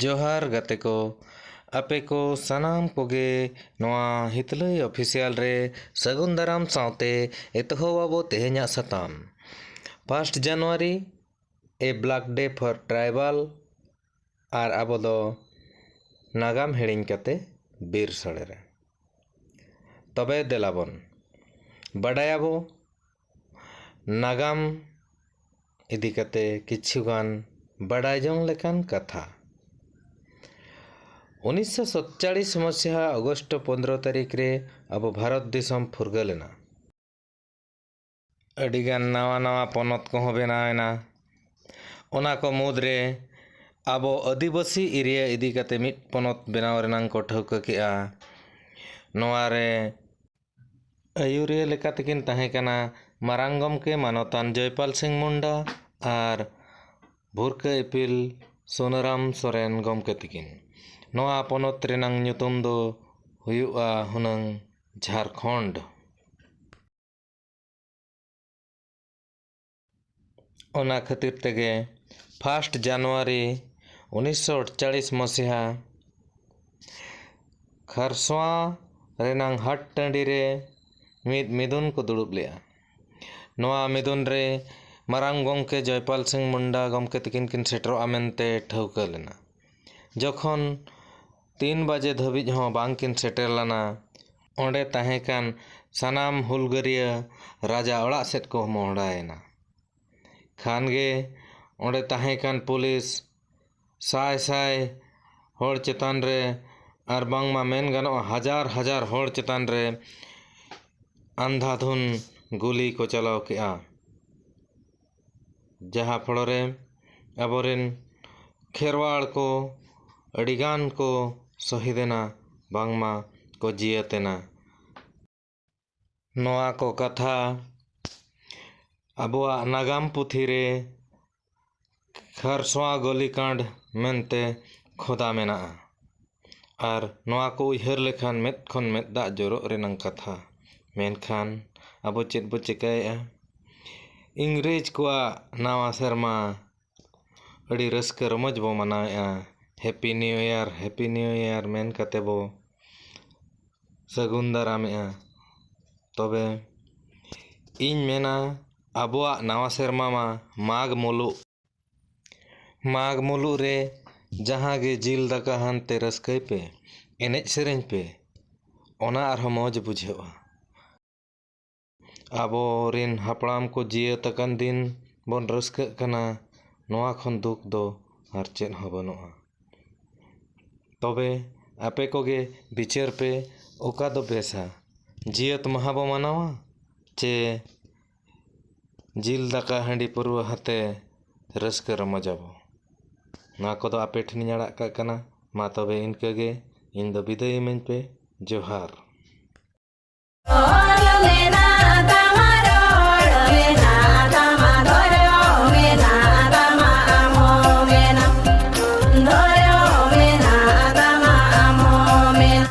जोहार गाते को आपे को सनाम कोगे नोआ हितलई ऑफिशियल रे सगुन दाराम सावते एतहोबाबो तेहेन्या सताम 1 जनवरी ए ब्लैक डे फॉर ट्राइबल और आबो दो नागाम हेड़िंग कते बीर सड़े रे तबे देलाबन बडायाबो नागाम इदी कते किछुगान बडाय जोंग लेकान कथा 1947 मसीहा अगस्ट 15 तारीख रे अब भारत दिसम फुरगलेना अडिगान नवा नवा पनत को बनावेना ओना को मुद्रे अब आदिवासी एरिया इदी कते मिट पनत बनाव रेनांग को ठौका केआ नोआ रे आयुरिया लेकातकिन ताहे कना मारांग गमके मानतान जयपाल सिंह मुंडा और भुरका इपिल सोनाराम सोरेन गमके तकिन नोआ पनत रेनांग ᱧᱩᱛᱩᱢ दो हुयुआ हुनंग झारखंड ओना खातिर तेगे 1 जनवरी 1948 मसीहा खरसवा रेनांग हाट टांडी रे मिदुन को दुड़ुब लेआ नोआ मिदुन रे मारांग गमके जयपाल सिंह मुंडा गमके तकिन किन सेटरो आमेनते ठौका लेना जखन 3 बजे धबिज हों बांकिन सेटर लाना ओंडे ताहेकान सनाम हुलगरिया राजा ओड़ा सेट को मोहड़ाएना खानगे ओंडे ताहेकान पुलिस साय साय होड़ चेतान रे और बांगमा मेन गानो हजार हजार होड़ चेतान रे अंधाधुन गुली को चलाव केआ जहाँ फड़ोरे अबोरिन खेरवाड़ को अडिगान को शहीदेना बांगमा को जियतेना नोआ को कथा अबुआ नागाम पुथी रे खरसवा गोलीकांड मेनते खोदा मेना और नोआ को उहर लेखान मेद खन मेद दा जोरो रेनांग कथा मेनखान अबो चेद बो चिकाएआ इंग्रेज को नावा शर्मा अड़ी रस्क रमज बो मनाएआ हैप्पी न्यू ईयर मेन कते बो सगुन दारामेआ तबे इन मेना अबुआ नावा शर्मा मा माग मुलु रे जहाँ गे जिल दाका हानते रस्कई पे एनेज सेरेंज पे ओना आर मौज बुझेवा आबो रिन हापड़ाम को जिया तकन दिन बन रस्क कना नोआ खन दुख दो आर चेन हो बनुआ तबे आपे कोगे बिचार पे ओका दो बेसा जियत महाबो मनावा चे जिल दाका हांडी पुरवा हाते रस्क रमजाबो ना को दो आपे ठिन अड़ा का कना मा तबे इनके गे इन दो विदाई मेन पे जोहार।